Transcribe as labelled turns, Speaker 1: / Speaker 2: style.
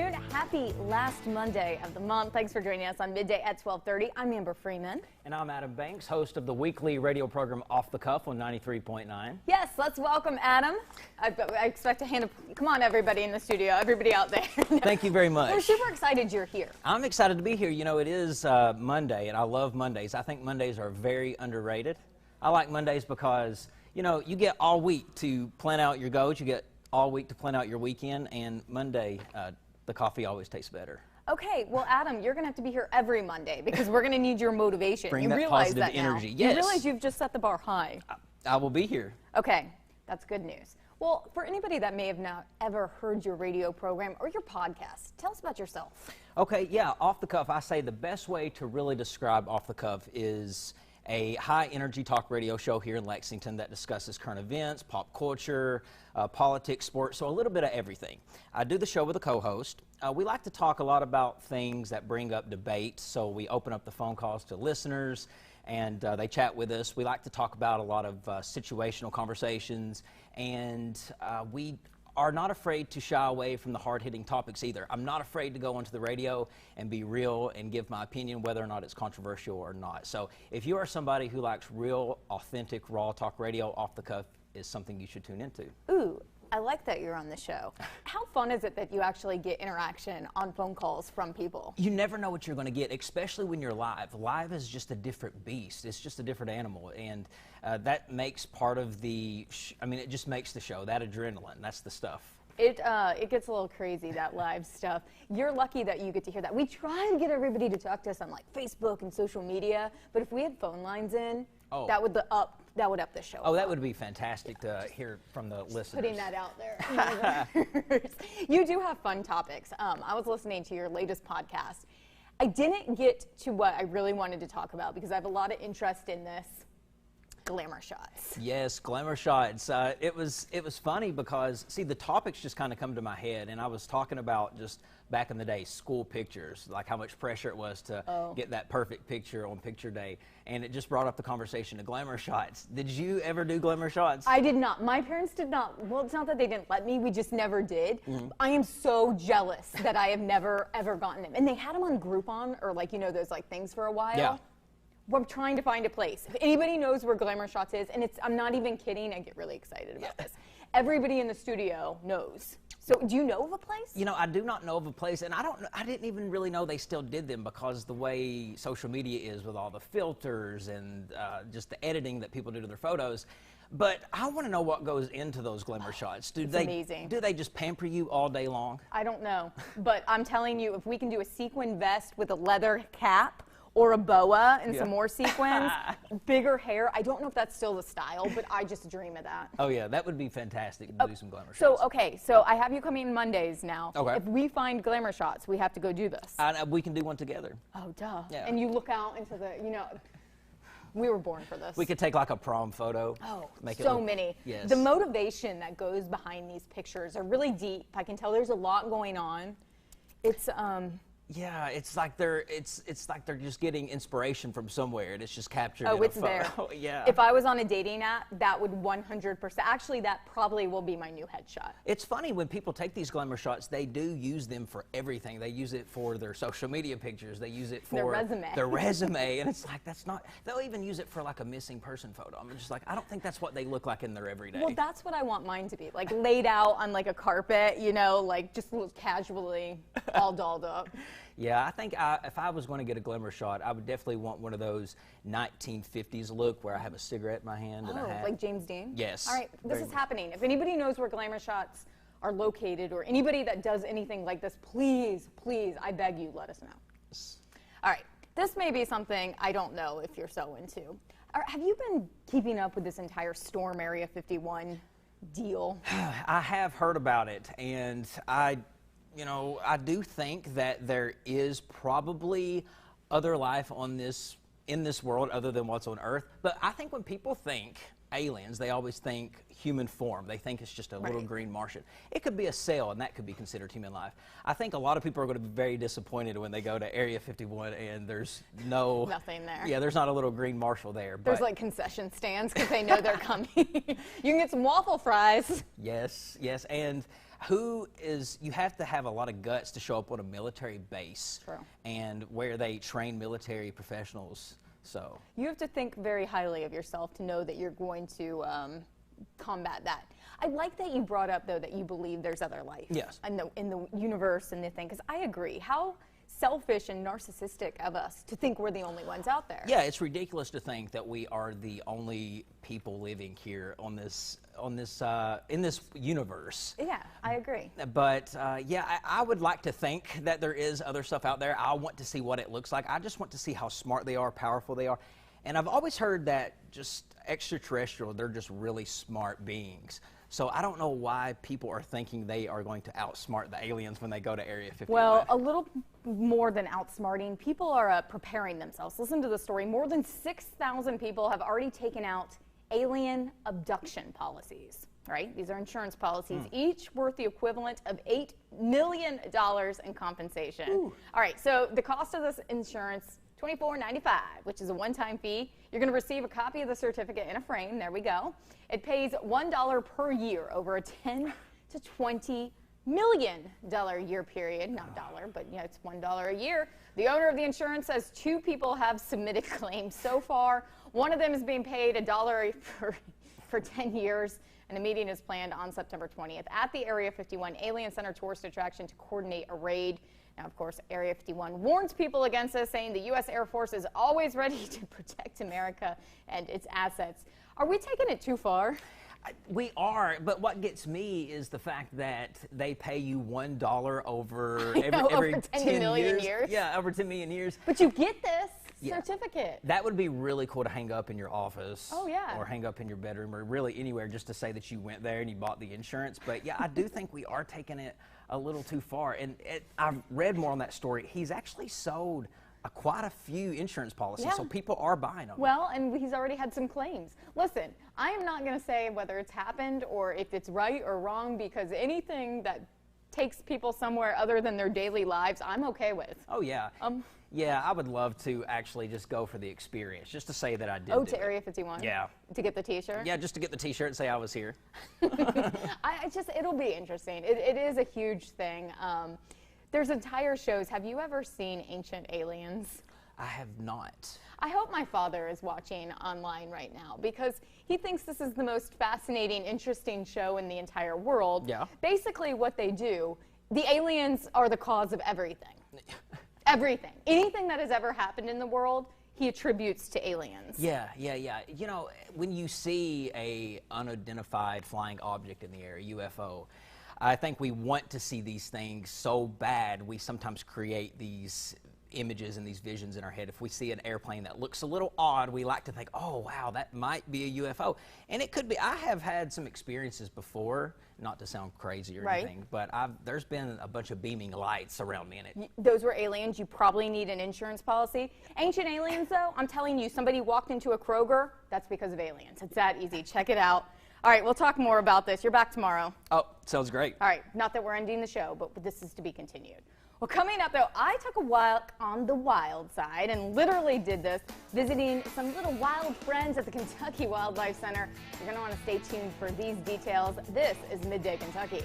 Speaker 1: afternoon. Happy last Monday of the month. Thanks for joining us on Midday at 12:30. I'm Amber Freeman.
Speaker 2: And I'm Adam Banks, host of the weekly radio program Off the Cuff on 93.9.
Speaker 1: Yes, let's welcome Adam. I expect a hand of, come on everybody in the studio, everybody out there.
Speaker 2: Thank you very much.
Speaker 1: We're super excited you're here.
Speaker 2: I'm excited to be here. You know, it is Monday, and I love Mondays. I think Mondays are very underrated. I like Mondays because, you know, you get all week to plan out your goals. You get all week to plan out your weekend, and Monday, the coffee always tastes better.
Speaker 1: Okay, well, Adam, you're going to have to be here every Monday because we're going to need your motivation.
Speaker 2: Bring
Speaker 1: you
Speaker 2: that
Speaker 1: realize
Speaker 2: positive
Speaker 1: that
Speaker 2: energy.
Speaker 1: Now.
Speaker 2: Yes.
Speaker 1: You realize you've just set the bar high.
Speaker 2: I will be here.
Speaker 1: Okay, that's good news. Well, for anybody that may have not ever heard your radio program or your podcast, tell us about yourself.
Speaker 2: Okay, yeah, Off the Cuff, I say the best way to really describe Off the Cuff is a high-energy talk radio show here in Lexington that discusses current events, pop culture, politics, sports, so a little bit of everything. I do the show with a co-host. We like to talk a lot about things that bring up debate, so we open up the phone calls to listeners, and they chat with us. We like to talk about a lot of situational conversations, and we are not afraid to shy away from the hard-hitting topics either. I'm not afraid to go onto the radio and be real and give my opinion whether or not it's controversial or not. So if you are somebody who likes real, authentic, raw talk radio, Off the Cuff is something you should tune into.
Speaker 1: Ooh, I like that you're on the show. How fun is it that you actually get interaction on phone calls from people?
Speaker 2: You never know what you're going to get, especially when you're live. Live is just a different beast. It's just a different animal, and that makes part of the, it just makes the show, that adrenaline, that's the stuff.
Speaker 1: It gets a little crazy, that live stuff. You're lucky that you get to hear that. We try to get everybody to talk to us on like Facebook and social media, but if we had phone lines in, that would up the show.
Speaker 2: Oh, that would be fantastic to hear from the listeners.
Speaker 1: Putting that out there. You do have fun topics. I was listening to your latest podcast. I didn't get to what I really wanted to talk about because I have a lot of interest in this. Glamour Shots.
Speaker 2: Yes, Glamour Shots. It was funny because, see, the topics just kind of come to my head, and I was talking about just back in the day, school pictures, like how much pressure it was to get that perfect picture on picture day, and it just brought up the conversation of Glamour Shots. Did you ever do Glamour Shots?
Speaker 1: I did not. My parents did not. Well, it's not that they didn't let me. We just never did. I am so jealous that I have never, ever gotten them. And they had them on Groupon or like, you know, those like things for a while.
Speaker 2: Yeah.
Speaker 1: We're trying to find a place. If anybody knows where Glamour Shots is, and I'm not even kidding, I get really excited about this. Everybody in the studio knows. So do you know of a place?
Speaker 2: You know, I do not know of a place, and I didn't even really know they still did them because the way social media is with all the filters and just the editing that people do to their photos. But I want to know what goes into those Glamour Shots.
Speaker 1: Amazing.
Speaker 2: Do they just pamper you all day long?
Speaker 1: I don't know, but I'm telling you, if we can do a sequin vest with a leather cap, or a boa and some more sequins, bigger hair. I don't know if that's still the style, but I just dream of that.
Speaker 2: Oh yeah, that would be fantastic to do some Glamour Shots.
Speaker 1: So I have you coming Mondays now.
Speaker 2: Okay.
Speaker 1: If we find Glamour Shots, we have to go do this.
Speaker 2: We can do one together.
Speaker 1: Oh, duh.
Speaker 2: Yeah.
Speaker 1: And you look out into the, you know, we were born for this.
Speaker 2: We could take like a prom photo.
Speaker 1: Oh,
Speaker 2: make
Speaker 1: so many.
Speaker 2: Yes.
Speaker 1: The motivation that goes behind these pictures are really deep. I can tell there's a lot going on. It's
Speaker 2: yeah, it's like they're just getting inspiration from somewhere, and it's just captured.
Speaker 1: Oh,
Speaker 2: in a
Speaker 1: it's
Speaker 2: photo.
Speaker 1: there.
Speaker 2: Yeah.
Speaker 1: If I was on a dating app, that would 100%. Actually, that probably will be my new headshot.
Speaker 2: It's funny when people take these Glamour Shots, they do use them for everything. They use it for their social media pictures. They use it for
Speaker 1: their
Speaker 2: resume, and it's like that's not. They'll even use it for like a missing person photo. I'm just like, I don't think that's what they look like in their everyday.
Speaker 1: Well, that's what I want mine to be, like laid out on like a carpet, you know, like just casually, all dolled up.
Speaker 2: Yeah, I think if I was going to get a Glamour Shot, I would definitely want one of those 1950s look where I have a cigarette in my hand and a hat.
Speaker 1: Like James Dean?
Speaker 2: Yes.
Speaker 1: All right, this is happening. If anybody knows where Glamour Shots are located or anybody that does anything like this, please, please, I beg you, let us know. All right, this may be something I don't know if you're so into. Have you been keeping up with this entire Storm Area 51 deal?
Speaker 2: I have heard about it, and I do think that there is probably other life in this world other than what's on Earth. But I think when people think aliens, they always think human form. They think it's just a little green Martian. It could be a cell, and that could be considered human life. I think a lot of people are going to be very disappointed when they go to Area 51 and there's
Speaker 1: nothing there.
Speaker 2: Yeah, there's not a little green Marshal there. But
Speaker 1: there's like concession stands because they know they're coming. You can get some waffle fries.
Speaker 2: Yes, yes, and you have to have a lot of guts to show up on a military base.
Speaker 1: True.
Speaker 2: And where they train military professionals. So
Speaker 1: you have to think very highly of yourself to know that you're going to combat that. I like that you brought up, though, that you believe there's other life.
Speaker 2: Yes.
Speaker 1: In the universe and the thing, because I agree. How selfish and narcissistic of us to think we're the only ones out there.
Speaker 2: Yeah, it's ridiculous to think that we are the only people living here on this in this universe.
Speaker 1: Yeah, I agree.
Speaker 2: But yeah, I would like to think that there is other stuff out there. I want to see what it looks like. I just want to see how smart they are, powerful they are. And I've always heard that just extraterrestrial, they're just really smart beings. So I don't know why people are thinking they are going to outsmart the aliens when they go to Area 51.
Speaker 1: Well, a little more than outsmarting, people are preparing themselves. Listen to the story. More than 6,000 people have already taken out alien abduction policies, right? These are insurance policies, each worth the equivalent of $8 million in compensation. Ooh. All right, so the cost of this insurance, $24.95, which is a one-time fee. You're going to receive a copy of the certificate in a frame. There we go. It pays $1 per year over a $10 to $20 million year period. Not dollar, but it's $1 a year. The owner of the insurance says 2 people have submitted claims so far. One of them is being paid $1 for 10 years. And a meeting is planned on September 20th at the Area 51 Alien Center tourist attraction to coordinate a raid. Now, of course, Area 51 warns people against this, saying the U.S. Air Force is always ready to protect America and its assets. Are we taking it too far?
Speaker 2: We are, but what gets me is the fact that they pay you $1 over every 10
Speaker 1: million years.
Speaker 2: Yeah, over 10 million years.
Speaker 1: But you get this certificate.
Speaker 2: That would be really cool to hang up in your office.
Speaker 1: Oh, yeah.
Speaker 2: Or hang up in your bedroom or really anywhere just to say that you went there and you bought the insurance. But yeah, I do think we are taking it a little too far. And I've read more on that story. He's actually sold quite a few insurance policies, so people are buying them.
Speaker 1: Well, and he's already had some claims. Listen, I am not going to say whether it's happened or if it's right or wrong, because anything that takes people somewhere other than their daily lives, I'm okay with.
Speaker 2: Oh, yeah. Yeah, I would love to actually just go for the experience, just to say that I did.
Speaker 1: Oh, to Area 51?
Speaker 2: Yeah.
Speaker 1: To get the T-shirt?
Speaker 2: Yeah, just to get the T-shirt and say I was here.
Speaker 1: It'll be interesting. It is a huge thing. There's entire shows. Have you ever seen Ancient Aliens?
Speaker 2: I have not.
Speaker 1: I hope my father is watching online right now, because he thinks this is the most fascinating, interesting show in the entire world.
Speaker 2: Yeah.
Speaker 1: Basically what they do, the aliens are the cause of everything. Everything. Anything that has ever happened in the world, he attributes to aliens.
Speaker 2: Yeah. You know, when you see a unidentified flying object in the air, a UFO, I think we want to see these things so bad, we sometimes create these images and these visions in our head. If we see an airplane that looks a little odd, we like to think, oh, wow, that might be a UFO. And it could be. I have had some experiences before, not to sound crazy or anything, but there's been a bunch of beaming lights around me in it.
Speaker 1: Those were aliens. You probably need an insurance policy. Ancient Aliens, though, I'm telling you, somebody walked into a Kroger, that's because of aliens. It's that easy. Check it out. All right, we'll talk more about this. You're back tomorrow.
Speaker 2: Oh, sounds great.
Speaker 1: All right, not that we're ending the show, but this is to be continued. Well, coming up, though, I took a walk on the wild side and literally did this, visiting some little wild friends at the Kentucky Wildlife Center. You're going to want to stay tuned for these details. This is Midday Kentucky.